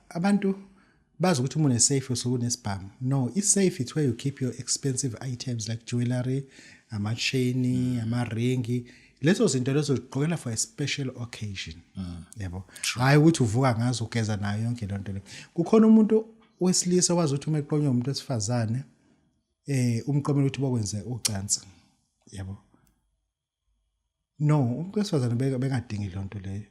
abantu bazi ukuthi uma une-safe usuke unesibhamu. No, i-safe it's where you keep your expensive items like jewelry, ama-chain, ama-ring. Lezo zinto lezo zigqokela for a special occasion. Yabo. Hayi ukuthi uvuka ngazo ugeza nayo yonke le nto le. Kukhona umuntu wesilisa wazi ukuthi uma eqonywa umuntu wesifazane umqomela ukuthi bokwenze ucansi. Yabo. No, umuntu wesifazane bengadingi le nto leyo.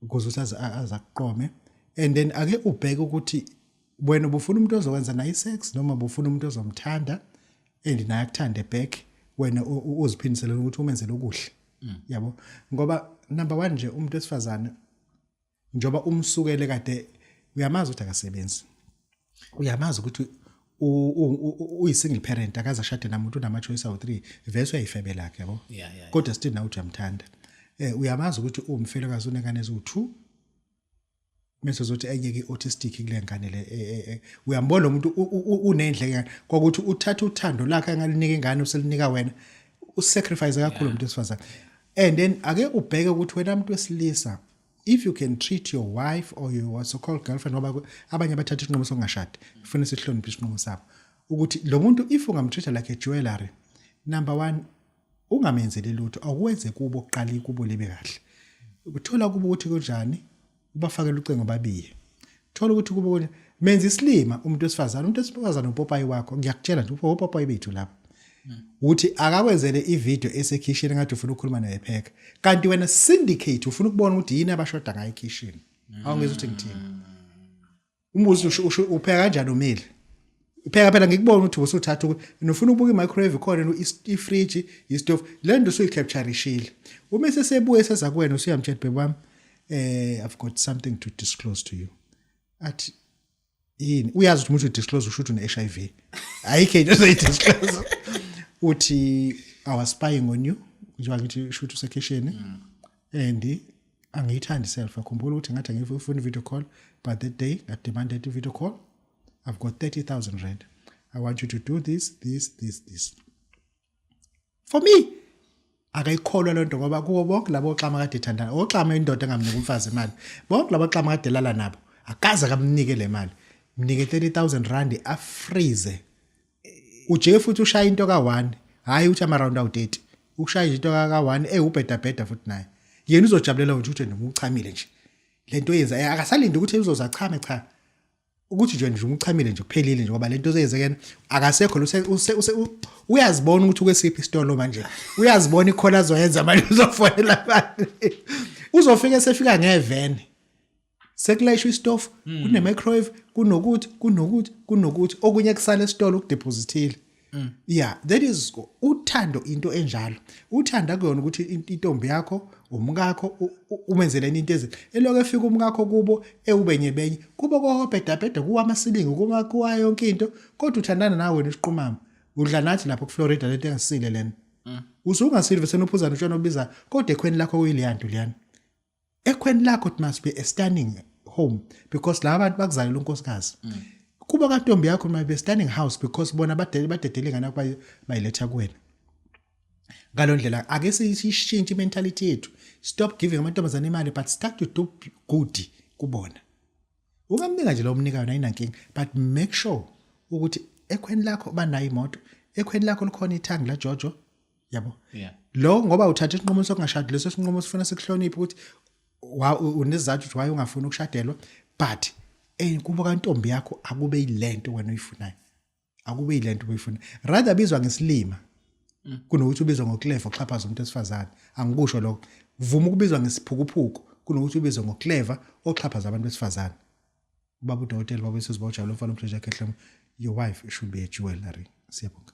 Ukuze ukuthi azakuqome. And then ake ubheke ukuthi wena ubufuna umuntu ozokwenza naye sex noma ubufuna umuntu ozomthanda and naye akuthande back wena uziphindisela ukuthi umenzele okuhle. Yabo. Ngoba number 1 nje umuntu wesifazane njoba umsukele kade uyamazi ukuthi akasebenzi. Uyamazi ukuthi uyi-single parent akaze ashade namuntu unama choice awu3 vese uyayifebe lakhe yabo. Kodwa still nawe uyamthanda. Uyamazi ukuthi umfelokazi unengane eziwu2 mase zothi ayeke autistic kule ngane le uyambona umuntu unendleke kokuthi uthatha uthando lakhe angalinika ingane uselinika wena usacrifice kakhulu umuntu wesifazane. And then ake ubheke ukuthi wena umuntu wesilisa if you can treat your wife or your so called girlfriend ngoba abanye bathatha isinqumo sokungashadi ufuna sihloniphe isinqumo sabo ukuthi lo muntu if ungamtreata like a jewelry number 1 ungamenzeli lutho akuwenze kubo oqala kubo libe kahle uthola kubo ukuthi kunjani ubafakela ucengo babiye thola ukuthi kubo konje menza isilima umuntu wesifazane upopayi wakho ngiyakutshela nje upopayi bethu lapha uthi akakwenzele ivideo esekitchen ngathi ufuna ukukhuluma naye pheka kanti wena syndicate ufuna ukubona ukuthi yini abashoda ngayo ekitchen awungezwe ukuthi ngithini umbuzo upheka kanjani umeli upheka phela ngikubona ukuthi usuthatha ukuthi ufuna ukubuka i-microwave khona i-fridge i-stove le nto usuyicapturishile uma sesebuye seza kuwena usuyamtshela baby wami I've got something to disclose to you. Athi yini uyazi ukuthi umuntu udisclose usho ukuthi une-HIV. Ayikho into ozoyidisclose. Uthi I was spying on you. Njengoba ngithi shoot usekitchen and angiyithandi self akhumbula ukuthi ngathi ngifuna video call but that day I demanded a video call. I've got 30,000 rand. I want you to do this. For me akayikholwa lento ngoba kuwo bonke labo xama kade ethandana oxama indoda engamnika umfazi imali bonke labo xama kade lala nabo akaza kamnike le mali mnike 30,000 rand afreeze uje futhi ushaya into ka1 hayi uthi ama round out 8 ukushaya into ka1 ubhedabheda futhi naye yena uzojabulela ukuthi uchamile nje lento yenza akasalinde ukuthi uzoza chame cha ukuthi nje umchamile nje kuphelile nje ngoba lento ezenzekene akasekho uyazibona ukuthi ukwesiphi isitolo manje uyazibona ikhona azoyenza manje uzofonela abantu uzofika esefika ngevan sekulayisha istove kune microwave kunokuthi okunye kusala esitolo ukudepositile yeah that is uthando into enjalo uthanda kuyona ukuthi intombi yakho umkakho umenzeleni into ezile eloko efika umkakho kubo ewubenyebenye kubo kohobhedabheda kuwa amasilingi kuma kuwa yonke into kodwa uthandana nawe wena isiqhumama udla nathi lapho kuFlorida lento engasile lena usungasile vese nophuzana utshona obiza kodwa ekhweni lakho kuyiliyanto liyana ekhweni lakho it must be a stunning home because la abantu bakuzalela unkosikazi kuba kantombi yakho must be a stunning house because bona badedele ngana kuba bayiletha kuwena ngalondlela ake sishintshe mentality yethu stop giving amantombazane imali but start to do good kubona ungamnika nje lo mnikayo nayinankinga but make sure ukuthi ekhweni lakho banayo imoto ekhweni lakho likhona ithangi la Jojo yabo lo ngoba uthatha isinqumo sokungashadi leso sinqumo sifuna sikuhloniphe ukuthi unezizathu ukuthi why ungafuni ukushadelwa but kuba kantombi yakho akube yilento wena uyifunayo akube yilento uyifuna rather bizwa ngesilima kunokuthi ubizwa ngokleva oxhaphaza umuntu wesifazane angikusho lokho vuma ukubizwa ngesiphukuphuku kunokuthi ubizwe ngokleva oxhaphaza abantu besifazane Babu Dokotela babesizibawujabula umfana umhlobo yakhe your wife should be a jewelry siyabonga